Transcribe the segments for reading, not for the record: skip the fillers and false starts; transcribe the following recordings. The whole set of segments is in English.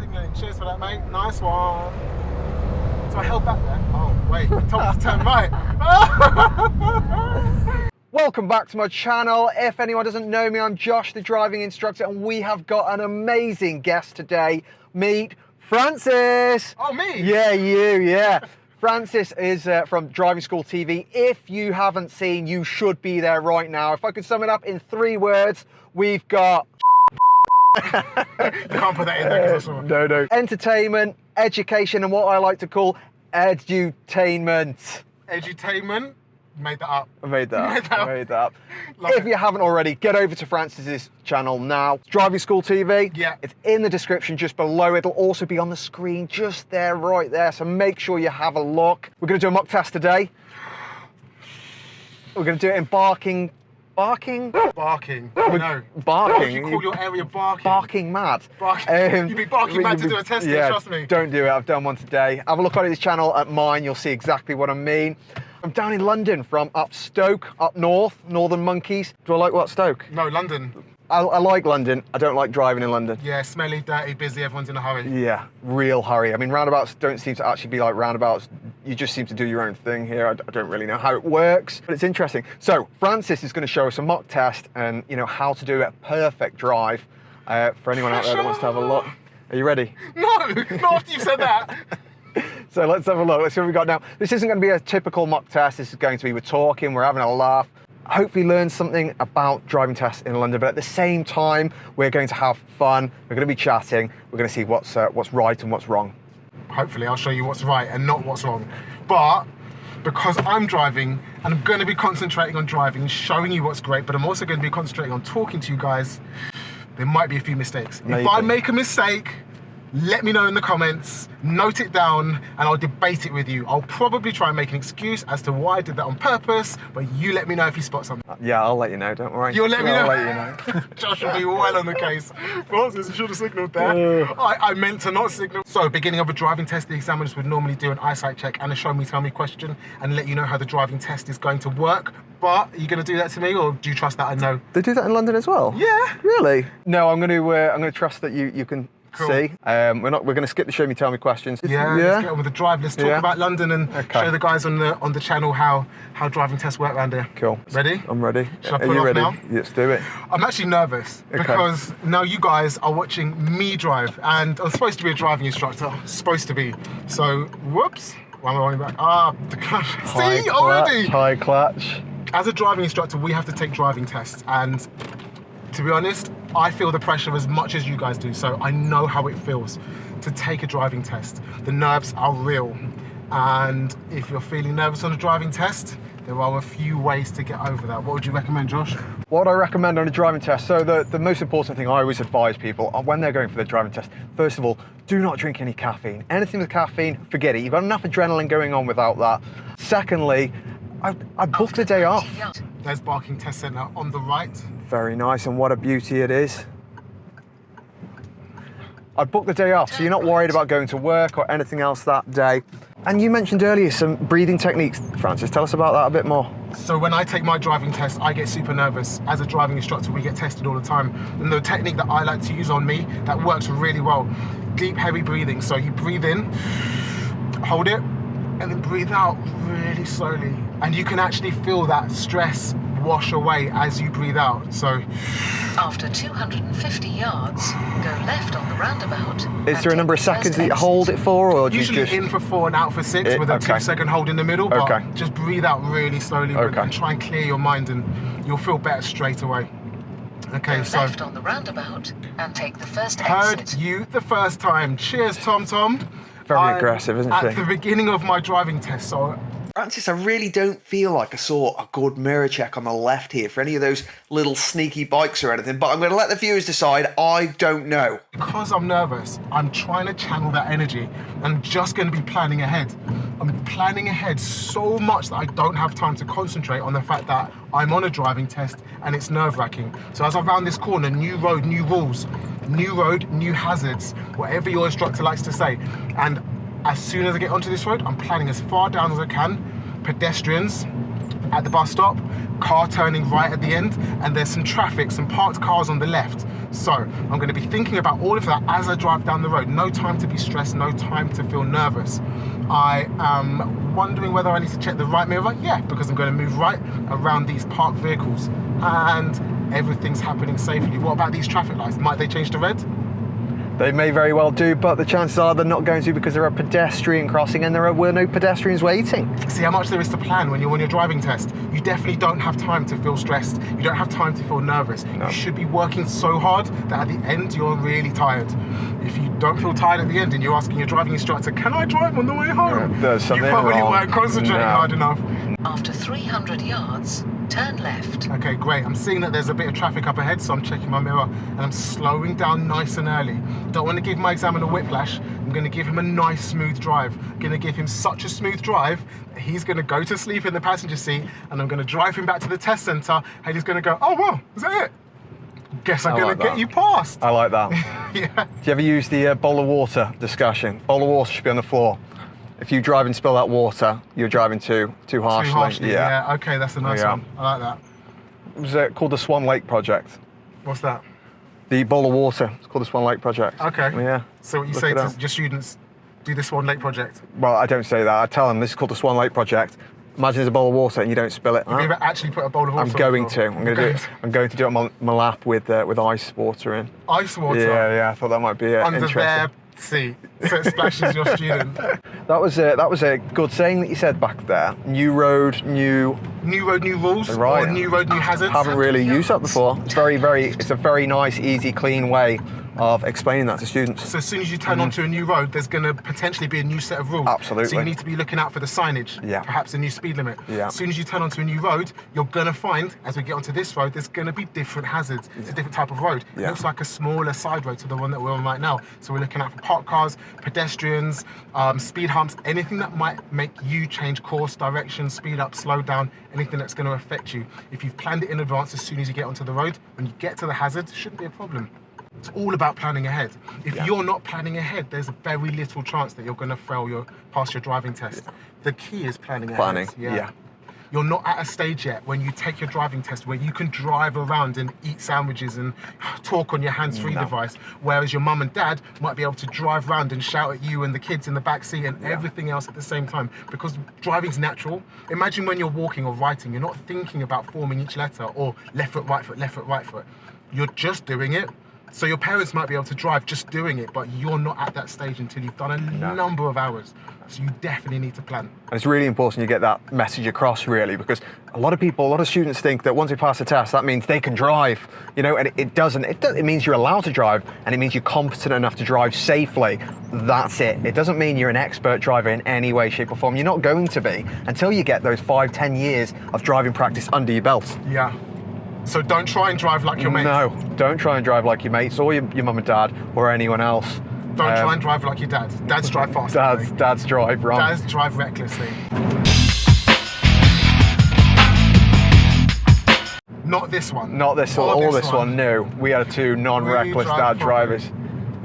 signalling. Cheers for that, mate. Nice one. So I held back there. Oh, wait. I told you to turn right. Welcome back to my channel. If anyone doesn't know me, I'm Josh, the driving instructor, and we have got an amazing guest today. Meet Francis. Oh, me? Yeah, you, yeah. Francis is from Driving School TV. If you haven't seen, you should be there right now. If I could sum it up in 3 words, we've got... You can't put that in there because I saw it. No. Entertainment, education, and what I like to call edutainment. Edutainment? Made that up. I made that up. Love If it. you haven't already, get over to Francis's channel now. Driving School TV. Yeah. It's in the description just below. It'll also be on the screen just there, right there. So make sure you have a look. We're going to do a mock test today. We're going to do it in barking. Barking? No. Barking. You call your area barking? Barking mad. You'd be barking mad to do a test here, trust me. Don't do it. I've done one today. Have a look on his channel at mine. You'll see exactly what I mean. I'm down in London from up Stoke, up north, Northern Monkeys. Do I like what, Stoke? No, London. I like London. I don't like driving in London. Yeah, smelly, dirty, busy, everyone's in a hurry. Yeah, real hurry. I mean, roundabouts don't seem to actually be like roundabouts. You just seem to do your own thing here. I don't really know how it works, but it's interesting. So Francis is going to show us a mock test and, you know, how to do a perfect drive for anyone out there that wants to have a look. Are you ready? No, not after you said that. So let's have a look. Let's see what we've got now. This isn't going to be a typical mock test. This is going to be, we're talking, we're having a laugh. Hopefully learn something about driving tests in London, but at the same time, we're going to have fun. We're going to be chatting. We're going to see what's right and what's wrong. Hopefully I'll show you what's right and not what's wrong. But because I'm driving and I'm going to be concentrating on driving, showing you what's great, but I'm also going to be concentrating on talking to you guys, there might be a few mistakes. Maybe. If I make a mistake, let me know in the comments, note it down, and I'll debate it with you. I'll probably try and make an excuse as to why I did that on purpose, but you let me know if you spot something. Yeah, I'll let you know, don't worry. You'll let me know? I'll let you know. Josh will be well on the case. Francis, you should have signalled there. I meant to not signal. So, beginning of a driving test, the examiners would normally do an eyesight check and a show me, tell me question and let you know how the driving test is going to work. But are you going to do that to me, or do you trust that I know? They do that in London as well? Yeah. Really? No, I'm going to trust that you can Cool. see. We're going to skip the show me, tell me questions. Yeah, let's get on with the drive. Let's talk about London and show the guys on the channel how driving tests work around here. Cool. Ready? I'm ready. Should I Are pull you off ready? now? Let's do it. I'm actually nervous because now you guys are watching me drive, and I'm supposed to be a driving instructor. Supposed to be. So, whoops. Why am I running back? The clutch. See, already. High clutch. As a driving instructor, we have to take driving tests, and to be honest, I feel the pressure as much as you guys do, so I know how it feels to take a driving test. The nerves are real, and if you're feeling nervous on a driving test, there are a few ways to get over that. What would you recommend, Josh? What I recommend on a driving test, so the most important thing I always advise people when they're going for their driving test, first of all, do not drink any caffeine. Anything with caffeine, forget it. You've got enough adrenaline going on without that. Secondly, I booked a day off. There's Barking Test Centre on the right. Very nice, and what a beauty it is. I booked the day off, so you're not worried about going to work or anything else that day. And you mentioned earlier some breathing techniques, Francis. Tell us about that a bit more. So when I take my driving test, I get super nervous. As a driving instructor, we get tested all the time. And the technique that I like to use on me, that works really well, deep, heavy breathing. So you breathe in, hold it, and then breathe out really slowly. And you can actually feel that stress wash away as you breathe out. So after 250 yards, go left on the roundabout. Is there a number of seconds that you hold it for, or do you usually just... in for 4 and out for 6 with a 2-second hold in the middle, but just breathe out really slowly and try and clear your mind, and you'll feel better straight away. Okay, go so left on the roundabout and take the first heard exit. you the first time. Cheers, Tom. Very aggressive, isn't she? At the beginning of my driving test, so Francis, I really don't feel like I saw a good mirror check on the left here for any of those little sneaky bikes or anything, but I'm going to let the viewers decide. I don't know. Because I'm nervous, I'm trying to channel that energy. I'm just going to be planning ahead. I'm planning ahead so much that I don't have time to concentrate on the fact that I'm on a driving test and it's nerve-wracking. So as I round this corner, new road, new rules. New road, new hazards, whatever your instructor likes to say. And as soon as I get onto this road, I'm planning as far down as I can. Pedestrians, at the bus stop, car turning right at the end, and there's some traffic, some parked cars on the left. So I'm going to be thinking about all of that as I drive down the road. No time to be stressed, no time to feel nervous. I am wondering whether I need to check the right mirror. Yeah, because I'm going to move right around these parked vehicles and everything's happening safely. What about these traffic lights? Might they change to red? They may very well do, but the chances are they're not going to, because they're a pedestrian crossing and there were no pedestrians waiting. See how much there is to plan when you're on your driving test. You definitely don't have time to feel stressed. You don't have time to feel nervous. No. You should be working so hard that at the end you're really tired. If you don't feel tired at the end and you're asking your driving instructor, can I drive on the way home? There's something you probably wrong. weren't concentrating hard enough. After 300 yards, turn left. Okay, great. I'm seeing that there's a bit of traffic up ahead, so I'm checking my mirror and I'm slowing down nice and early. Don't want to give my examiner whiplash. I'm going to give him a nice smooth drive. I'm going to give him such a smooth drive that he's going to go to sleep in the passenger seat, and I'm going to drive him back to the test centre and he's going to go, oh wow, is that it? Guess I'm going to get you past. I like that. Yeah. Do you ever use the bowl of water discussion? Bowl of water should be on the floor. If you drive and spill that water, you're driving too harshly. Too harshly, yeah. Okay, that's a nice one. I like that. It was called the Swan Lake Project. What's that? The bowl of water. It's called the Swan Lake Project. Okay. Yeah. So what you say to your students, do the Swan Lake Project? Well, I don't say that. I tell them this is called the Swan Lake Project. Imagine there's a bowl of water and you don't spill it. Have you ever actually put a bowl of water? I'm going to. I'm going to do it. I'm going to do it on my lap with ice water in. Ice water? Yeah. I thought that might be under interesting. their seat, so it splashes your student. That was a good saying that you said back there. New road, new rules. Right. Or new road, new hazards. Haven't really used that before. It's it's a very nice, easy, clean way of explaining that to students. So as soon as you turn onto a new road, there's going to potentially be a new set of rules. Absolutely. So you need to be looking out for the signage, perhaps a new speed limit. Yeah. As soon as you turn onto a new road, you're going to find, as we get onto this road, there's going to be different hazards. It's a different type of road. It looks like a smaller side road to the one that we're on right now. So we're looking out for parked cars, pedestrians, speed humps, anything that might make you change course, direction, speed up, slow down, anything that's going to affect you. If you've planned it in advance, as soon as you get onto the road, when you get to the hazard, it shouldn't be a problem. It's all about planning ahead. If you're not planning ahead, there's a very little chance that you're going to pass your driving test. The key is planning ahead. Yeah. You're not at a stage yet when you take your driving test where you can drive around and eat sandwiches and talk on your hands-free device, whereas your mum and dad might be able to drive around and shout at you and the kids in the back seat and everything else at the same time, because driving's natural. Imagine when you're walking or writing, you're not thinking about forming each letter or left foot, right foot, left foot, right foot. You're just doing it. So your parents might be able to drive just doing it, but you're not at that stage until you've done a number of hours. So you definitely need to plan. And it's really important you get that message across, really, because a lot of students think that once they pass the test, that means they can drive, and it doesn't. It means you're allowed to drive, and it means you're competent enough to drive safely. That's it. It doesn't mean you're an expert driver in any way, shape or form. You're not going to be until you get those 5-10 years of driving practice under your belt. Yeah. So don't try and drive like your mates. No, don't try and drive like your mates or your mum and dad or anyone else. Don't try and drive like your dad. Dads drive fast. Dads drive wrong. Dads drive recklessly. Not this one. Not this one. Or this one. No. We had two non-reckless dad drivers.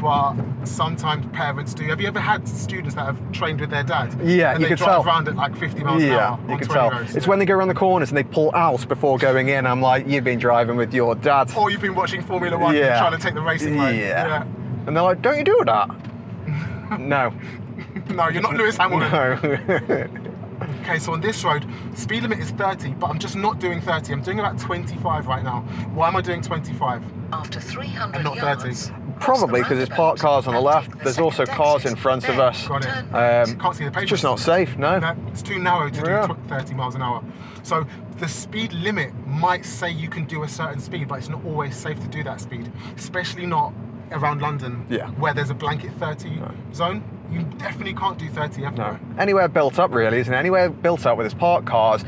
But sometimes parents do. Have you ever had students that have trained with their dad? Yeah, and you could drive tell. around at like 50 miles an hour. Yeah, you could tell. It's when they go around the corners and they pull out before going in. I'm like, you've been driving with your dad. Or you've been watching Formula One and trying to take the racing mode. Yeah. And they're like, don't you do that? No. No, you're not Lewis Hamilton. No. Okay, so on this road, speed limit is 30, but I'm just not doing 30. I'm doing about 25 right now. Why am I doing 25? After 300 and not 30? Probably because there's parked cars on the left. There's also cars in front of us. Got it. Can't see the pavement. It's just not safe, no. It's too narrow to do 30 miles an hour. So the speed limit might say you can do a certain speed, but it's not always safe to do that speed, especially not around London, where there's a blanket 30 zone. You definitely can't do 30. No. Anywhere built up, really, isn't it? Anywhere built up where there's parked cars,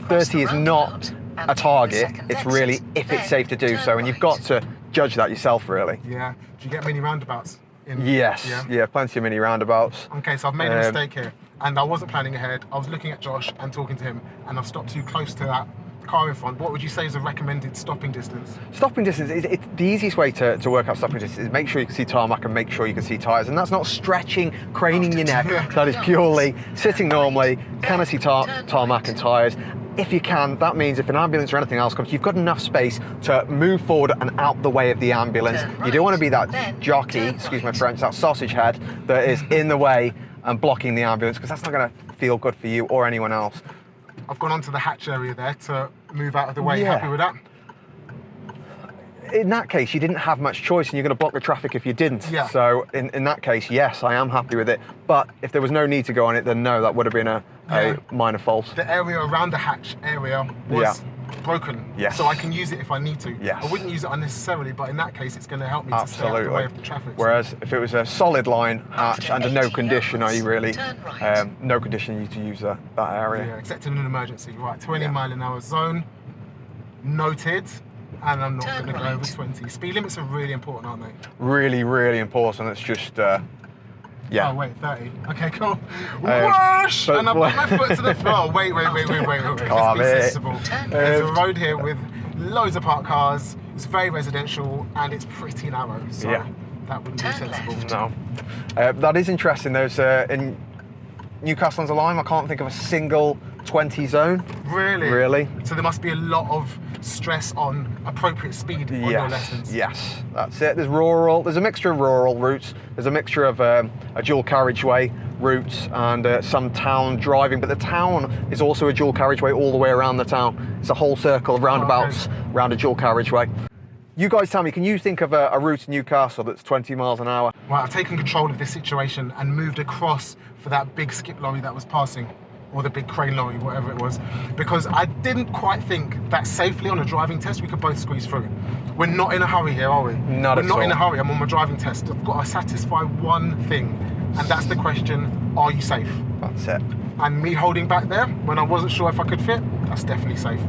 30 is not a target. It's really if it's safe to do so, and you've got to judge that yourself, really. Yeah. Do you get many roundabouts? Yes. Yeah, plenty of mini roundabouts. Okay, so I've made a mistake here, and I wasn't planning ahead. I was looking at Josh and talking to him, and I've stopped too close to that car in front. What would you say is a recommended stopping distance? Stopping distance, it's the easiest way to work out stopping distance is make sure you can see tarmac and make sure you can see tyres. And that's not stretching, craning your neck. That is purely sitting normally. Can I see tarmac and tyres? if you can, that means if an ambulance or anything else comes, you've got enough space to move forward and out the way of the ambulance. Turn You don't want to be right, that then jockey, turn excuse my right. French, that sausage head that is in the way and blocking the ambulance, because that's not going to feel good for you or anyone else. I've gone onto the hatch area there to move out of the way. Yeah. Happy with that? In that case, you didn't have much choice and you're going to block the traffic if you didn't. Yeah. So in that case, yes, I am happy with it. But if there was no need to go on it, then no, that would have been a minor fault. The area around the hatch area was broken. Yes. So I can use it if I need to. Yes. I wouldn't use it unnecessarily, but in that case, it's going to help me to stay out of the way of the traffic. Whereas if it was a solid line hatch under no 80 condition, are you really? Turn right. No condition you to use that area. Yeah, except in an emergency. Right, 20 Yeah. mile an hour zone. Noted. And I'm not Turn going to go over right. 20. Speed limits are really important, aren't they? Really, really important. It's just, yeah. Oh, wait, 30. Okay, cool. Um, Whoosh! but- And I've got my foot to the floor. Wait. Let's Oh, be mate. sensible. There's a road here with loads of parked cars. It's very residential and it's pretty narrow. So Yeah. that wouldn't Turn be sensible. left. No. That is interesting. There's, in Newcastle on Lyme, I can't think of a single 20 zone. Really? Really? So there must be a lot of stress on appropriate speed on your lessons. Yes, that's it. There's a mixture of rural routes. There's a mixture of a dual carriageway routes and some town driving, but the town is also a dual carriageway all the way around the town. It's a whole circle of roundabouts around a dual carriageway. You guys tell me, can you think of a route in Newcastle that's 20 miles an hour? Right, I've taken control of this situation and moved across for that big skip lorry that was passing, or the big crane lorry, whatever it was, because I didn't quite think that safely on a driving test we could both squeeze through. We're not in a hurry here, are we? Not We're at not all. in a hurry. I'm on my driving test. I've got to satisfy one thing, and that's the question, are you safe? That's it. And me holding back there when I wasn't sure if I could fit, that's definitely safe.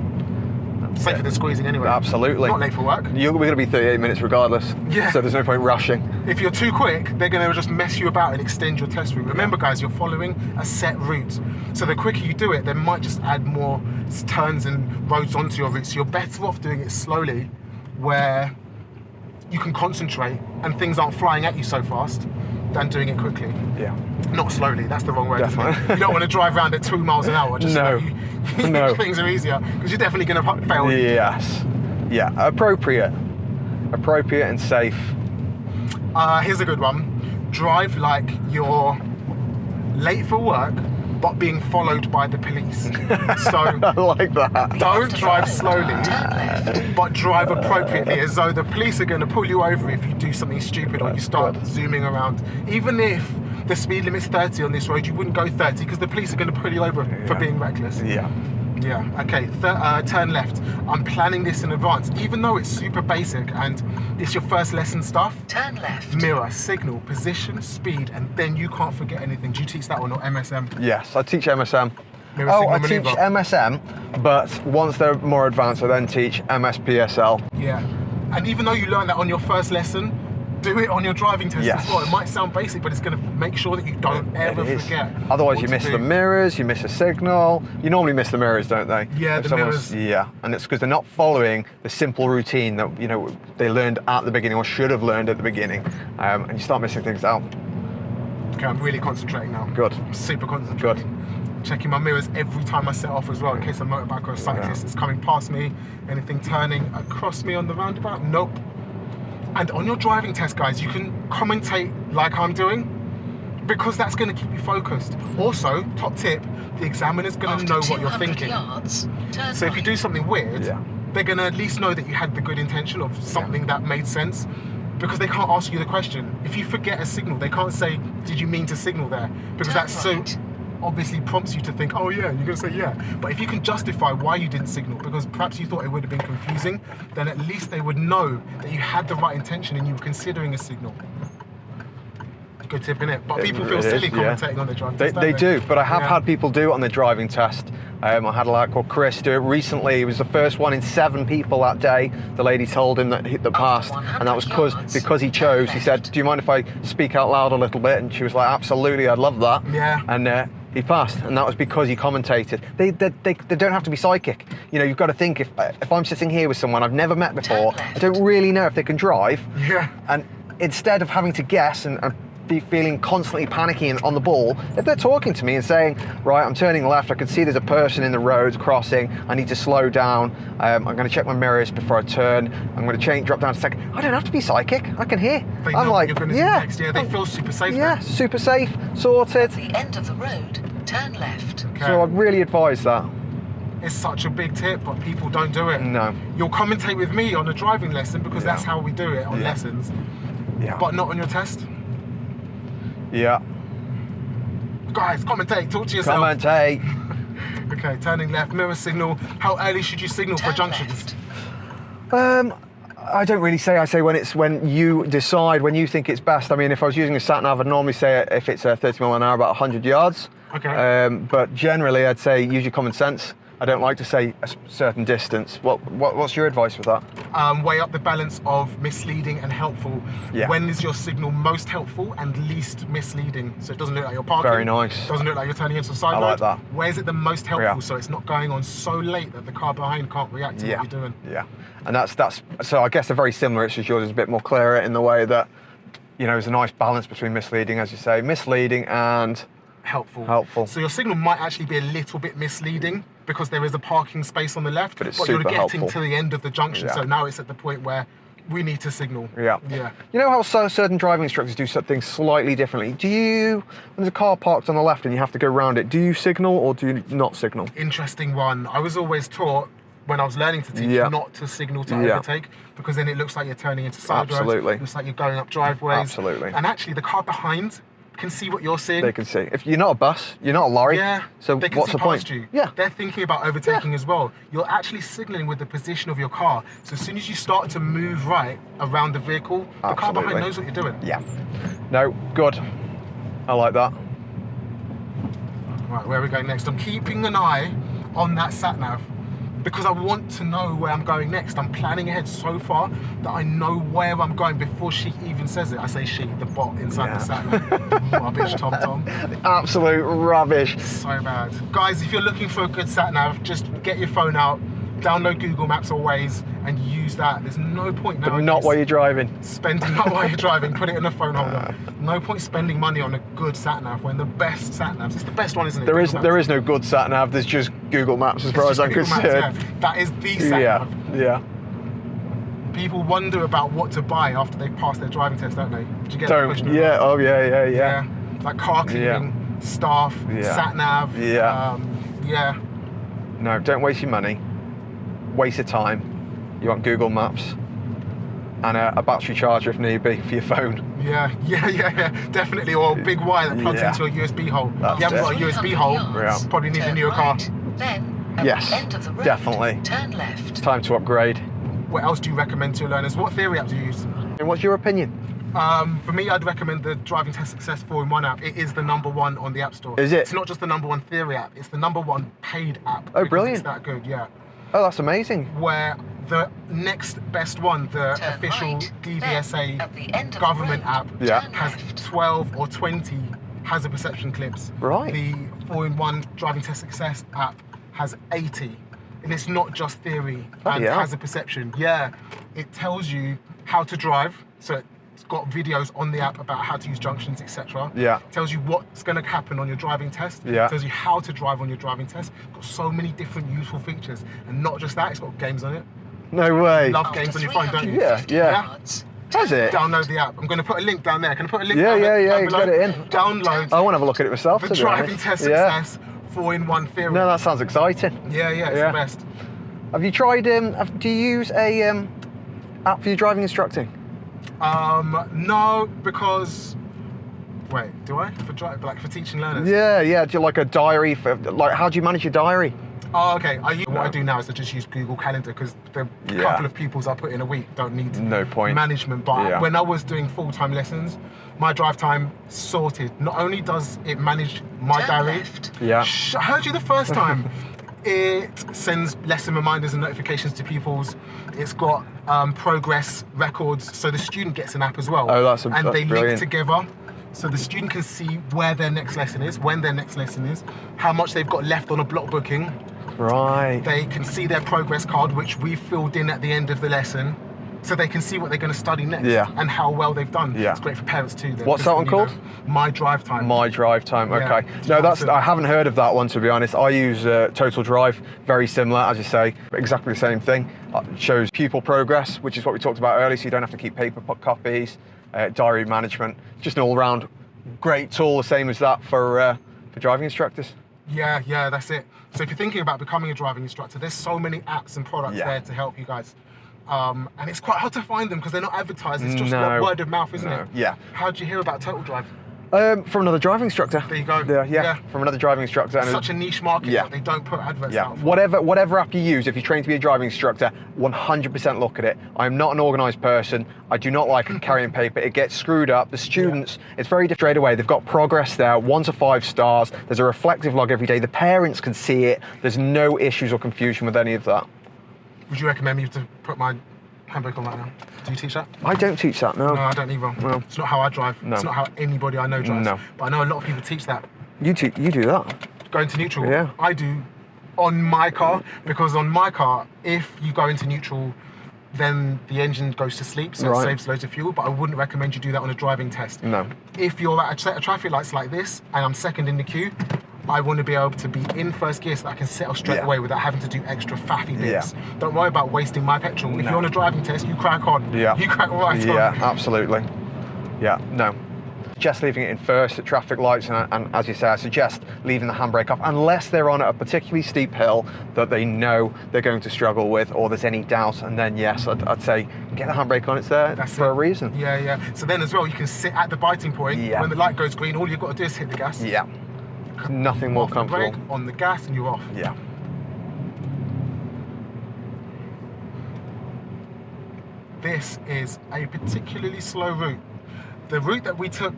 Safer than squeezing anyway. Absolutely. Not late for work. We're going to be 38 minutes regardless. Yeah. So there's no point rushing. If you're too quick, they're going to just mess you about and extend your test route. Remember, guys, you're following a set route. So the quicker you do it, they might just add more turns and roads onto your route. So you're better off doing it slowly, where you can concentrate and things aren't flying at you so fast, than doing it quickly. Yeah. Not slowly, that's the wrong word. isn't it? Definitely. You don't want to drive around at 2 miles an hour just No. so No. things are easier, because you're definitely going to fail. Yes. Yeah. Appropriate and safe. Here's a good one. Drive like you're late for work, but being followed by the police. So I like that. don't drive slowly, Turn left. but drive appropriately, as though the police are going to pull you over if you do something stupid or you start zooming around. Even if the speed limit's 30 on this road, you wouldn't go 30 because the police are going to pull you over for being reckless. Yeah. Yeah, okay, turn left. I'm planning this in advance, even though it's super basic and it's your first lesson stuff. Turn left. Mirror, signal, position, speed, and then you can't forget anything. Do you teach that one or MSM? Yes, I teach MSM. Mirror, Oh, signal, I teach maneuver. MSM, but once they're more advanced, I then teach MSPSL. Yeah, and even though you learn that on your first lesson, do it on your driving test Yes. as well. It might sound basic, but it's going to make sure that you don't ever It is. forget. Otherwise, what you to miss do. the mirrors, you miss a signal. You normally miss the mirrors, don't they? Yeah, If the someone's- mirrors. Yeah, and it's because they're not following the simple routine that they learned at the beginning or should have learned at the beginning, and you start missing things out. Okay, I'm really concentrating now. Good. I'm super concentrating. Checking my mirrors every time I set off as well, in case a motorbike or a cyclist is coming past me. Anything turning across me on the roundabout? Nope. And on your driving test, guys, you can commentate like I'm doing, because that's going to keep you focused. Also, top tip, the examiner's going to After know what you're 200 thinking. yards, turn So if you do right. something weird, Yeah. they're going to at least know that you had the good intention of something that made sense, because they can't ask you the question. If you forget a signal, they can't say, did you mean to signal there? Because Turn that so right. obviously prompts you to think, oh yeah, you're going to say yeah. But if you can justify why you didn't signal, because perhaps you thought it would have been confusing, then at least they would know that you had the right intention and you were considering a signal. Good tip, innit? But people feel It is, silly yeah. commentating on their driving They, test, don't they do, but I have Yeah. had people do it on their driving test. I had a lad called Chris do it recently. He was the first one in 7 people that day. The lady told him that he passed, and that was 100 yards, because he chose. He said, do you mind if I speak out loud a little bit? And she was like, absolutely, I'd love that. Yeah. And he passed, and that was because he commentated. They don't have to be psychic. You've got to think, if I'm sitting here with someone I've never met before, I don't really know if they can drive. Yeah. And instead of having to guess and feeling constantly panicky and on the ball, if they're talking to me and saying, right, I'm turning left, I can see there's a person in the road crossing, I need to slow down, I'm going to check my mirrors before I turn, I'm going to drop down a second. I don't have to be psychic, I can hear. They I'm know like, what you're going to do next. Yeah, they feel super safe. Yeah, then. super safe, sorted. At the end of the road, turn left. Okay. So I'd really advise that. It's such a big tip, but people don't do it. No. You'll commentate with me on a driving lesson because that's how we do it on lessons, Yeah. but not on your test. Yeah. Guys, commentate, talk to yourself. Commentate. Okay, turning left, mirror signal. How early should you signal for Turn junctions? left. I don't really say. I say when you decide, when you think it's best. I mean, if I was using a sat nav, I'd normally say if it's 30 mile an hour, about 100 yards. Okay. But generally, I'd say use your common sense. I don't like to say a certain distance. What's your advice with that? Weigh up the balance of misleading and helpful. Yeah. When is your signal most helpful and least misleading? So it doesn't look like you're parking. Very nice. Doesn't look like you're turning into a side I road. like that. Where's it the most helpful? Yeah. So it's not going on so late that the car behind can't react to what you're doing. Yeah. And that's so I guess they're very similar. It's just yours is a bit more clearer in the way that, you know, there's a nice balance between misleading, as you say, misleading and Helpful. So your signal might actually be a little bit misleading because there is a parking space on the left, But it's you're super getting helpful. to the end of the junction. Yeah. So now it's at the point where we need to signal. Yeah. You know how certain driving instructors do something slightly differently? Do you, when there's a car parked on the left and you have to go around it, do you signal or do you not signal? Interesting one. I was always taught when I was learning to teach not to signal to overtake because then it looks like you're turning into side roads. Absolutely. It looks like you're going up driveways. Absolutely. And actually the car behind can see what you're seeing. They can see. If you're not a bus, you're not a lorry. Yeah. So they can what's see the point? past you. Yeah. They're thinking about overtaking as well. You're actually signaling with the position of your car. So as soon as you start to move right around the vehicle, the car behind knows what you're doing. Yeah. No, good. I like that. Right, where are we going next? I'm keeping an eye on that sat nav because I want to know where I'm going next. I'm planning ahead so far that I know where I'm going before she even says it. I say she, the bot inside the sat nav. Rubbish, Tom. Absolute rubbish. So bad. Guys, if you're looking for a good sat nav, just get your phone out, download Google Maps or Waze and use that. There's no point now. But not while you're driving. Not while you're driving, put it in a phone holder. No point spending money on a good sat nav when the best sat navs, it's the best one, isn't it? There is no good sat nav, there's just Google Maps as far as I'm concerned. That is the sat nav. Yeah. People wonder about what to buy after they've passed their driving test, don't they? Did you get that question? Yeah, oh yeah. Like car cleaning, staff, sat nav. Yeah. No, don't waste your money. Waste your time. You want Google Maps and a battery charger if need be for your phone. Yeah, definitely. Or a big wire that plugs into a USB hole. If you haven't got a USB hole, probably need a newer car. Then, at the end of the road, definitely. Turn left. It's time to upgrade. What else do you recommend to your learners? What theory app do you use? And what's your opinion? For me, I'd recommend the Driving Test Success 4-in-1 app. It is the #1 on the App Store. Is it? It's not just the #1 theory app, it's the #1 paid app. Oh, brilliant. It's that good, yeah. Oh, that's amazing. Where the next best one, the Turn official right. DVSA Then, at the end of government the road, app, turn has left. 12 or 20 hazard perception clips. Right. The 4-in-1 Driving Test Success app has 80. And it's not just theory and hazard perception. Yeah, it tells you how to drive. So it's got videos on the app about how to use junctions, etc. Yeah. It tells you what's going to happen on your driving test. Yeah. It tells you how to drive on your driving test. It's got so many different useful features. And not just that, it's got games on it. No way. You love After games on your phone, don't you? 350 Yeah. yards, Has it? Download the app. I'm going to put a link down there. Can I put a link Yeah, down there? yeah, down you below? get it in. Download I want to have a look at it myself. the to be Driving honest. Test Yeah. Success 4-in-1 theory. No, that sounds exciting. Yeah, it's Yeah. the best. Have you tried? Do you use a app for your driving instructing? No, because wait, do I for teaching learners? Yeah. Do you like a diary for how do you manage your diary? Oh, okay. What I do now is I just use Google Calendar because the couple of pupils I put in a week don't need No point. management. But when I was doing full-time lessons, my drive time sorted. Not only does it manage my turn diary, left. Yeah. I heard you the first time. It sends lesson reminders and notifications to pupils. It's got progress records, so the student gets an app as well. Oh, that's and they brilliant. link together, so the student can see where their next lesson is, when their next lesson is, how much they've got left on a block booking. Right. They can see their progress card, which we filled in at the end of the lesson. so they can see what they're going to study next and how well they've done. Yeah. It's great for parents too. What's that one called? My Drive Time. My Drive Time, okay. Yeah. No, I haven't heard of that one, to be honest. I use Total Drive, very similar, as you say, exactly the same thing. It shows pupil progress, which is what we talked about earlier, so you don't have to keep paper copies, diary management, just an all-round great tool, the same as that for driving instructors. Yeah, that's it. So if you're thinking about becoming a driving instructor, there's so many apps and products there to help you guys. And it's quite hard to find them because they're not advertised. It's just word of mouth, isn't it? Yeah. How did you hear about Total Drive? From another driving instructor. There you go. Yeah. From another driving instructor. It's such a niche market that they don't put adverts out for. Whatever app you use, if you train to be a driving instructor, 100% look at it. I'm not an organised person. I do not like carrying paper. It gets screwed up. The students, it's very different straight away. They've got progress there, 1 to 5 stars. There's a reflective log every day. The parents can see it. There's no issues or confusion with any of that. Would you recommend me to put my handbrake on right now? Do you teach that? I don't teach that, no. No, I don't either. No. It's not how I drive. No. It's not how anybody I know drives. No. But I know a lot of people teach that. You do that? Going to neutral? Yeah. I do on my car, because on my car, if you go into neutral, then the engine goes to sleep, so it saves loads of fuel, but I wouldn't recommend you do that on a driving test. No. If you're at a set of traffic lights like this, and I'm second in the queue, I want to be able to be in first gear so that I can settle straight away without having to do extra faffy bits. Don't worry about wasting my petrol. If you're on a driving test, you crack on. Yeah. You crack right on. Yeah, absolutely. Yeah, no. Just leaving it in first at traffic lights, and as you say, I suggest leaving the handbrake off unless they're on a particularly steep hill that they know they're going to struggle with, or there's any doubt, and then yes, I'd say get the handbrake on, it's there for a reason. Yeah. So then as well, you can sit at the biting point. When the light goes green, all you've got to do is hit the gas. Yeah. Nothing more comfortable. Brake, on the gas, and you're off. Yeah. This is a particularly slow route. The route that we took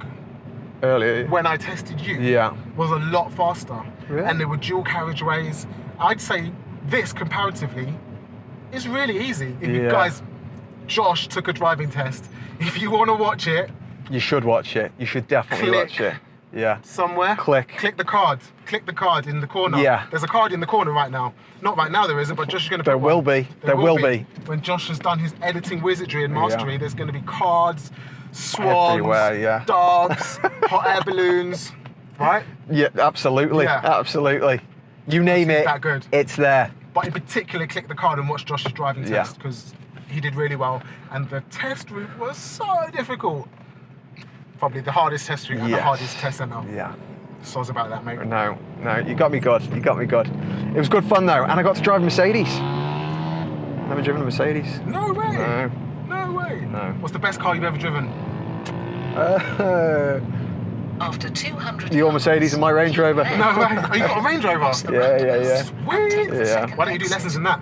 earlier when I tested you was a lot faster. Really? And there were dual carriageways. I'd say this comparatively is really easy. If you guys, Josh took a driving test. If you want to watch it, you should watch it. You should definitely watch it. Yeah. Somewhere. Click the card. Click the card in the corner. Yeah. There's a card in the corner right now. Not right now there isn't, but Josh is going to put There will be. There will be. When Josh has done his editing wizardry and mastery, there's going to be cards, swans, everywhere, dogs, hot air balloons, right? Yeah, absolutely. Yeah. Absolutely. You name it, that good. It's there. But in particular, click the card and watch Josh's driving test, because he did really well. And the test route was so difficult. Probably the hardest test route and the hardest test center. Yeah. Soz about that, mate. No, you got me good. You got me good. It was good fun though, and I got to drive a Mercedes. Never driven a Mercedes. No way. No. No way. No. What's the best car you've ever driven? After 200 Your Mercedes and my Range Rover. No way. Oh, you got a Range Rover? Yeah. Sweet. Yeah. Why don't you do lessons in that?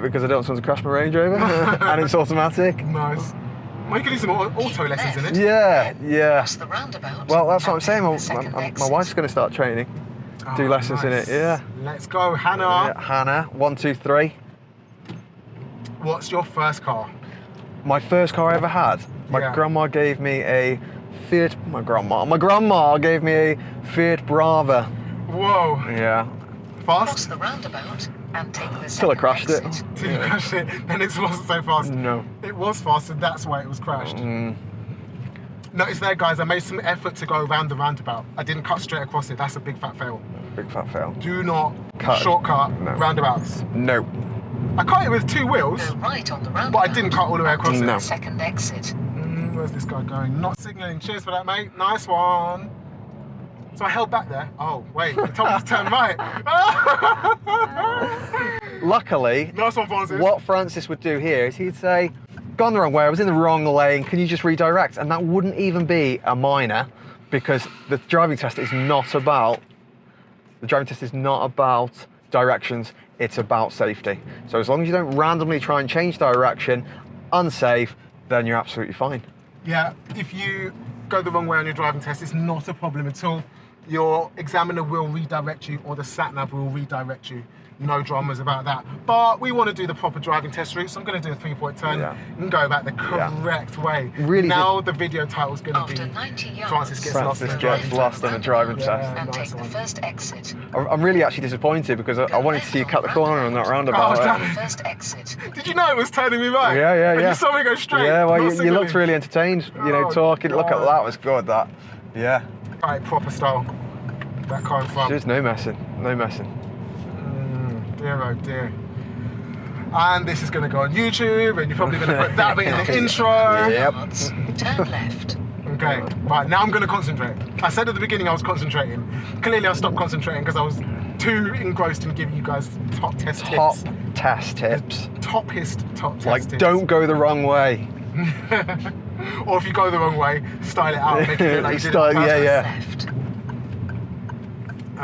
Because I don't want someone to crash my Range Rover, and it's automatic. Nice. Well, you can do some auto lessons in it. Yeah. The roundabout. Well, that's what I'm saying. My My wife's going to start training. Do lessons in it. Yeah. Let's go, Hannah. Yeah, Hannah, 1, 2, 3. What's your first car? My first car I ever had. My grandma gave me a Fiat. My grandma gave me a Fiat Brava. Whoa. Yeah. Cross Fast? the roundabout and take the Till I second crashed it. exit. Till you crashed it, then it wasn't so fast. No. It was fast, and that's why it was crashed. Notice there, guys, I made some effort to go around the roundabout. I didn't cut straight across it. That's a big fat fail. Big fat fail. Do not Cut. shortcut No. roundabouts. No. I cut it with 2 wheels, Go right on the roundabout. but I didn't cut all the way across No. it. Second exit. Where's this guy going? Not signalling. Cheers for that, mate. Nice one. So I held back there. Oh, wait. You told me to turn right. Luckily, Nice one, Francis. what Francis would do here is he'd say, gone the wrong way, I was in the wrong lane, can you just redirect? And that wouldn't even be a minor, because the driving test is not about directions, it's about safety. So as long as you don't randomly try and change direction, unsafe, then you're absolutely fine. Yeah, if you go the wrong way on your driving test, it's not a problem at all. Your examiner will redirect you, or the sat nav will redirect you. no dramas about that. But we want to do the proper driving test route, so I'm going to do a 3-point turn and go back the correct way. Really now the video title's going to After be 90 yards, Francis gets lost on a driving test. and nice take the one. first exit. I'm really actually disappointed because I wanted to see you cut the corner on that roundabout. Oh, damn it. First exit. Did you know it was turning me right? Yeah. And you saw me go straight. Yeah, well, not you signaling. looked really entertained, you know, Oh, talking. Look at God. that, was good, that. Yeah. Right, proper style. That car in front. There's no messing, no messing. Dear oh dear. And this is going to go on YouTube, and you're probably going to put that bit in the intro. Yep. Yards, turn left. Okay, right, now I'm going to concentrate. I said at the beginning I was concentrating. Clearly I stopped concentrating because I was too engrossed in giving you guys top test Top tips. test tips. Top test Like, tips. don't go the wrong way. Or if you go the wrong way, style it out, make it look like you did it on purpose. Left.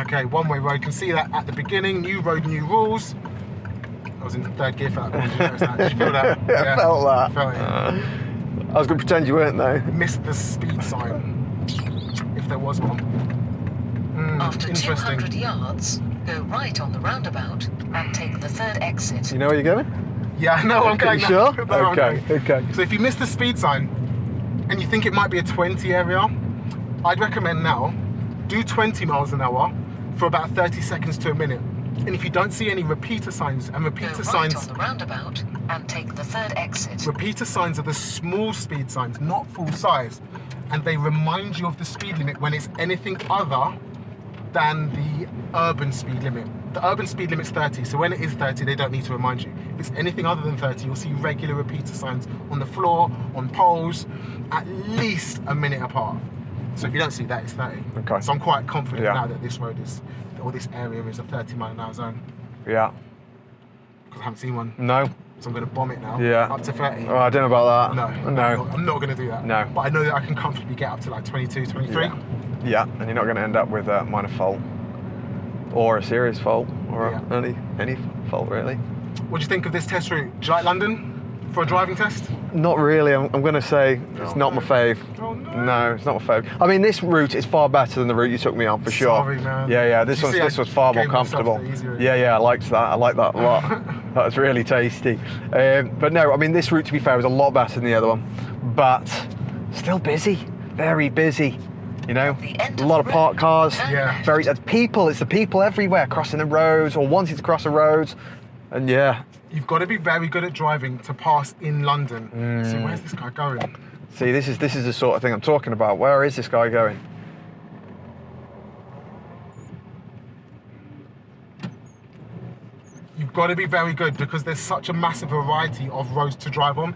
Okay, one-way road. Can see that at the beginning. New road, new rules. I was in third gear for that. Did you notice that? Did you feel that? I felt that. Felt it. I was going to pretend you weren't, though. Missed the speed sign, if there was one. After Interesting. 200 yards, go right on the roundabout and take the third exit. You know where you're going? Yeah, no, I'm going You now. sure? No, I'm Okay, going. okay. So if you miss the speed sign and you think it might be a 20 area, I'd recommend now do 20 miles an hour for about 30 seconds to a minute. And if you don't see any repeater signs, and Go repeater right signs, on the roundabout and take the third exit. repeater signs are the small speed signs, not full size, and they remind you of the speed limit when it's anything other than the urban speed limit. The urban speed limit's 30, so when it is 30, they don't need to remind you. If it's anything other than 30, you'll see regular repeater signs on the floor, on poles, at least a minute apart. So if you don't see that, it's 30. Okay. So I'm quite confident Yeah. now that this road is, or this area is a 30-mile-an-hour zone, Yeah. because I haven't seen one. No. So I'm going to bomb it now. Yeah. Up to 30. Oh, I don't know about that. No. I'm not going to do that. No. But I know that I can comfortably get up to like 22, 23. Yeah, and you're not going to end up with a minor fault or a serious fault or any fault, really. What do you think of this test route? Do you like London for a driving test? Not really. I'm going to say it's not my fave. Oh, no. No, it's not my fave. I mean, this route is far better than the route you took me on, for sure. Sorry, man. Yeah. This You see, was I far more gave myself comfortable. the easy route. Yeah, I liked that. I liked that a lot. That was really tasty. But no, I mean, this route, to be fair, was a lot better than the other one. But still busy. Very busy. You know, The end a of lot the of parked cars. road. Yeah. Very people. It's the people everywhere crossing the roads or wanting to cross the roads, and yeah. You've got to be very good at driving to pass in London. So where's this guy going? See, this is the sort of thing I'm talking about. Where is this guy going? You've got to be very good because there's such a massive variety of roads to drive on.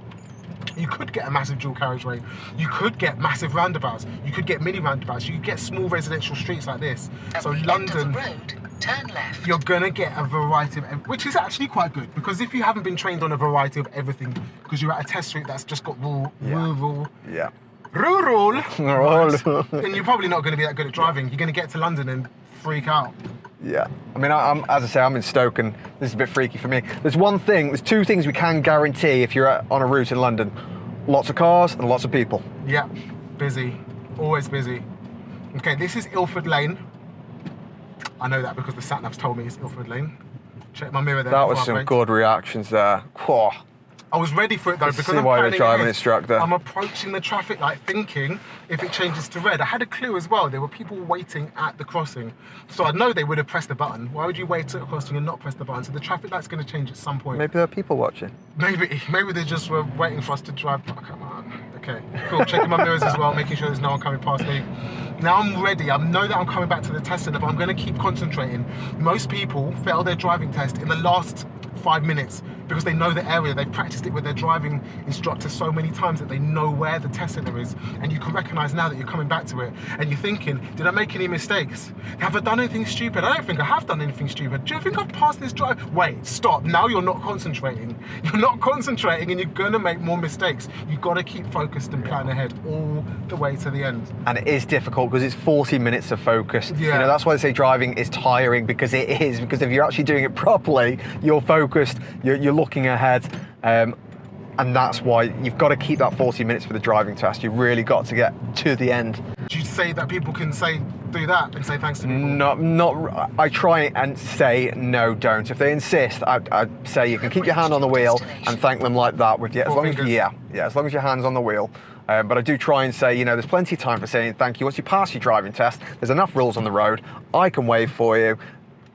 You could get a massive dual carriageway. You could get massive roundabouts. You could get mini roundabouts. You could get small residential streets like this. At So the London, end of the road, turn left. you're gonna get a variety of, which is actually quite good because if you haven't been trained on a variety of everything, because you're at a test route that's just got rural, Yeah. rural, Rural. then you're probably not going to be that good at driving. You're going to get to London and freak out. Yeah. I mean, I'm as I say, I'm in Stoke, and this is a bit freaky for me. There's two things we can guarantee if you're on a route in London: lots of cars and lots of people. Yeah, busy, always busy. Okay, this is Ilford Lane. I know that because the sat nav's told me it's Ilford Lane. Check my mirror there. That was before I some braked. good reactions there. Whoa. I was ready for it though because see I'm why you're planning driving ahead. instructor. I'm approaching the traffic light thinking if it changes to red. I had a clue as well. There were people waiting at the crossing. So I know they would have pressed the button. Why would you wait at a crossing and not press the button? So the traffic light's going to change at some point. Maybe there are people watching. Maybe they just were waiting for us to drive. Oh, come on. Okay, cool. Checking my mirrors as well, making sure there's no one coming past me. Now I'm ready. I know that I'm coming back to the test center, but I'm going to keep concentrating. Most people fail their driving test in the last 5 minutes because they know the area. They've practiced it with their driving instructor so many times that they know where the test center is. And you can recognize now that you're coming back to it and you're thinking, did I make any mistakes? Have I done anything stupid? I don't think I have done anything stupid. Do you think I've passed this drive? Wait, stop. Now you're not concentrating. You're not concentrating and you're going to make more mistakes. You've got to keep focused and plan ahead all the way to the end. And it is difficult because it's 40 minutes of focus. Yeah. You know, that's why they say driving is tiring, because it is. Because if you're actually doing it properly, you're focused, you're looking ahead. And that's why you've got to keep that 40 minutes for the driving test. You've really got to get to the end. Do you say that people can say do that and say thanks to people? Not. I try and say no, don't. If they insist, I say you can keep your hand on the wheel and thank them like that with you. As long as as long as your hand's on the wheel. But I do try and say, you know, there's plenty of time for saying thank you. Once you pass your driving test, there's enough rules on the road. I can wave for you.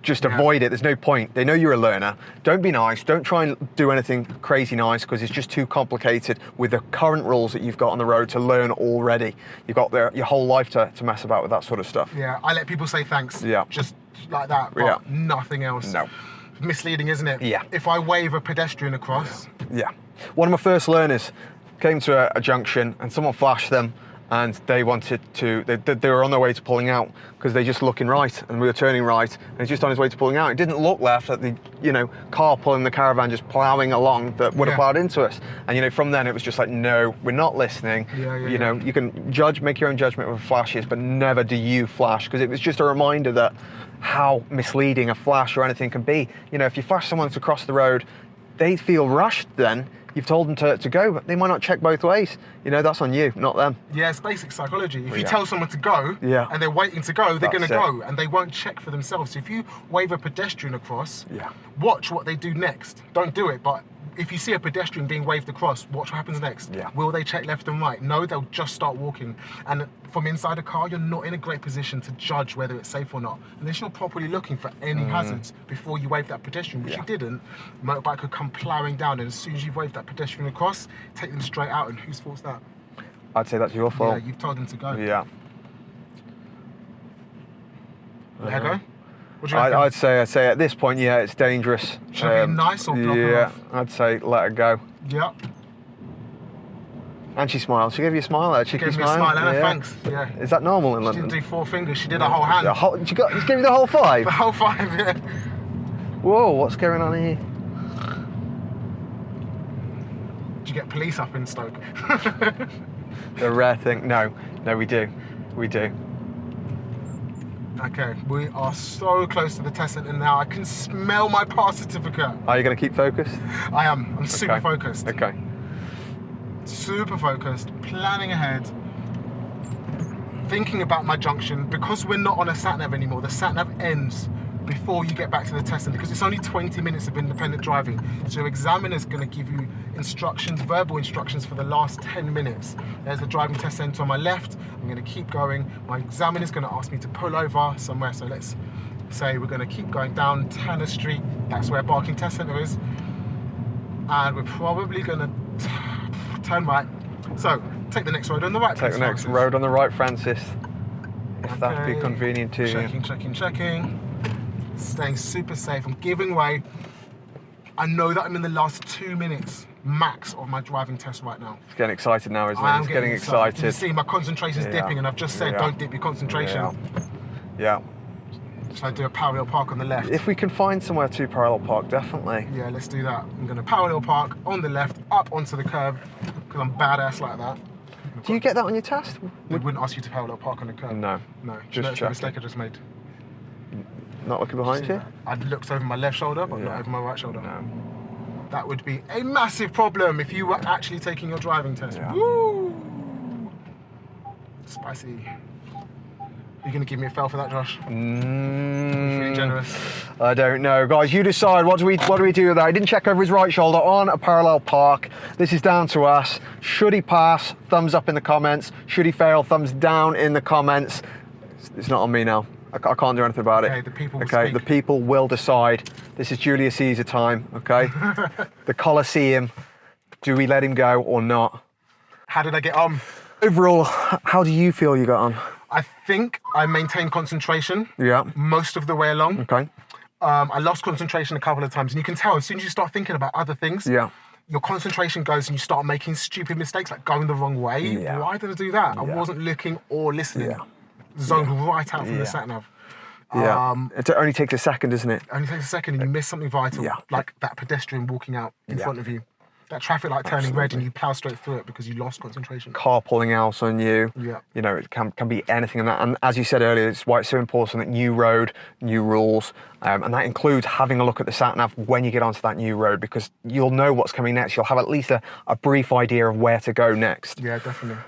Just avoid it. There's no point. They know you're a learner. Don't be nice. Don't try and do anything crazy nice because it's just too complicated with the current rules that you've got on the road to learn already. You've got your whole life to mess about with that sort of stuff. Yeah, I let people say thanks. Yeah. Just like that, but nothing else. No. Misleading, isn't it? Yeah. If I wave a pedestrian across. Yeah. One of my first learners came to a junction and someone flashed them and they wanted to, they were on their way to pulling out because they just looking right and we were turning right and he's just on his way to pulling out. He didn't look left at the, you know, car pulling the caravan just ploughing along that would have plowed into us. And, you know, from then it was just like, no, we're not listening. You know, you can make your own judgment with flashes, but never do you flash because it was just a reminder that how misleading a flash or anything can be. You know, if you flash someone to cross the road, they feel rushed then. You've told them to go, but they might not check both ways. You know, that's on you, not them. Yeah, it's basic psychology. If you tell someone to go and they're waiting to go, they're going to go and they won't check for themselves. So if you wave a pedestrian across, watch what they do next. Don't do it, but if you see a pedestrian being waved across, watch what happens next. Will they check left and right? No, they'll just start walking. And from inside a car, you're not in a great position to judge whether it's safe or not, unless you're properly looking for any hazards before you wave that pedestrian, which you didn't. Motorbike could come ploughing down, and as soon as you've waved that pedestrian across, take them straight out, and whose fault's that? I'd say that's your fault. Yeah, you've told them to go. Yeah. Let her go? What do you reckon? I'd say at this point, yeah, it's dangerous. Should I be nice or block her off? I'd say let her go. Yeah. And she smiled. She gave you a smile there. She gave me a smile and a thanks. Yeah. Is that normal in She London? didn't do 4 fingers. She did a whole hand. She gave you the whole 5? The whole 5, yeah. Whoa, what's going on here? Did you get police up in Stoke? The rare thing. No, we do. We do. Okay, we are so close to the test centre now. I can smell my pass certificate. Are you going to keep focused? I am. I'm super focused. Okay. Super focused, planning ahead, thinking about my junction. Because we're not on a sat-nav anymore, the sat-nav ends before you get back to the test centre because it's only 20 minutes of independent driving. So your examiner's going to give you instructions, verbal instructions for the last 10 minutes. There's the driving test centre on my left. I'm going to keep going. My examiner's going to ask me to pull over somewhere. So let's say we're going to keep going down Tanner Street. That's where Barking Test Centre is. And we're probably going to turn right. So take the next road on the right. Take the next road on the right, Francis. If that'd be convenient to you. Checking. Staying super safe. I'm giving way. I know that I'm in the last 2 minutes max of my driving test right now. It's getting excited now, isn't it? I'm getting excited. You see, my concentration's dipping, and I've just said don't dip your concentration. Yeah. Should I do a parallel park on the left? If we can find somewhere to parallel park, definitely. Yeah, let's do that. I'm going to parallel park on the left, up onto the curb, because I'm badass like that. Do you get that on your test? They wouldn't ask you to parallel park on the curb. No. Just the mistake I just made. Not looking behind you? I looked over my left shoulder, but not over my right shoulder. No. That would be a massive problem if you were actually taking your driving test. Yeah. Woo! Spicy. You're going to give me a fail for that, Josh? Feeling generous? I don't know. Guys, you decide. What do we do with that? He didn't check over his right shoulder on a parallel park. This is down to us. Should he pass? Thumbs up in the comments. Should he fail? Thumbs down in the comments. It's not on me now. I can't do anything about it. Okay, the people will speak. The people will decide. This is Julius Caesar time, okay? The Colosseum. Do we let him go or not? How did I get on? Overall, how do you feel you got on? I think I maintained concentration most of the way along. Okay. I lost concentration a couple of times, and you can tell as soon as you start thinking about other things, your concentration goes and you start making stupid mistakes, like going the wrong way. Yeah. Why did I do that? I wasn't looking or listening. Zoned right out from the sat-nav. It only takes a second, isn't it? It only takes a second and you miss something vital, like that pedestrian walking out in front of you. That traffic light turning red and you plow straight through it because you lost concentration. Car pulling out on you. Yeah. You know, it can be anything in that. And as you said earlier, it's why it's so important that new road, new rules, And that includes having a look at the sat-nav when you get onto that new road, because you'll know what's coming next. You'll have at least a brief idea of where to go next. Yeah, definitely.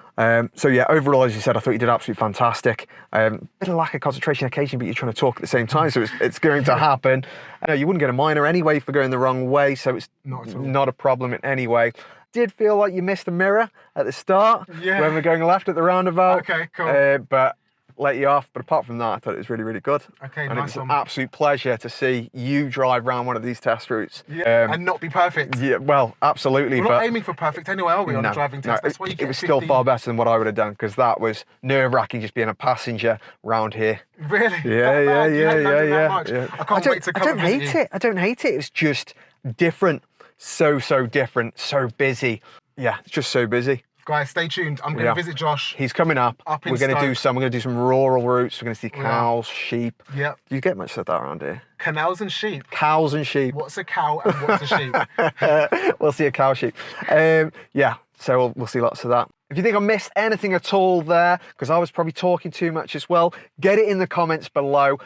So yeah, overall, as you said, I thought you did absolutely fantastic. Bit of lack of concentration occasionally, but you're trying to talk at the same time, so it's going to happen. I know you wouldn't get a minor anyway for going the wrong way, so it's not a problem in any way. Did feel like you missed a mirror at the start when we're going left at the roundabout. Okay, cool. But let you off. But apart from that, I thought it was really, really good. Okay, and nice it was one. an absolute pleasure to see you drive around one of these test routes. Yeah, and not be perfect. Yeah, well, absolutely. We're but not aiming for perfect anyway, are we, on a driving test? That's why you get it was still far better than what I would have done, because that was nerve-wracking just being a passenger round here. Really? Yeah. I can't wait to come and visit you. I don't hate it. It's just different. So different. So busy. Yeah, it's just so busy. Guys, stay tuned. I'm going to visit Josh. He's coming up. In We're going to do some. We're going to do some rural routes. We're going to see cows, sheep. Yep. Do you get much of that around here? Canals and sheep. Cows and sheep. What's a cow and what's a sheep? We'll see a cow, sheep. Yeah. So we'll see lots of that. If you think I missed anything at all there, because I was probably talking too much as well, get it in the comments below.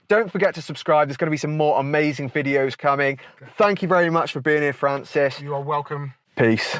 Don't forget to subscribe. There's going to be some more amazing videos coming. Thank you very much for being here, Francis. You are welcome. Peace.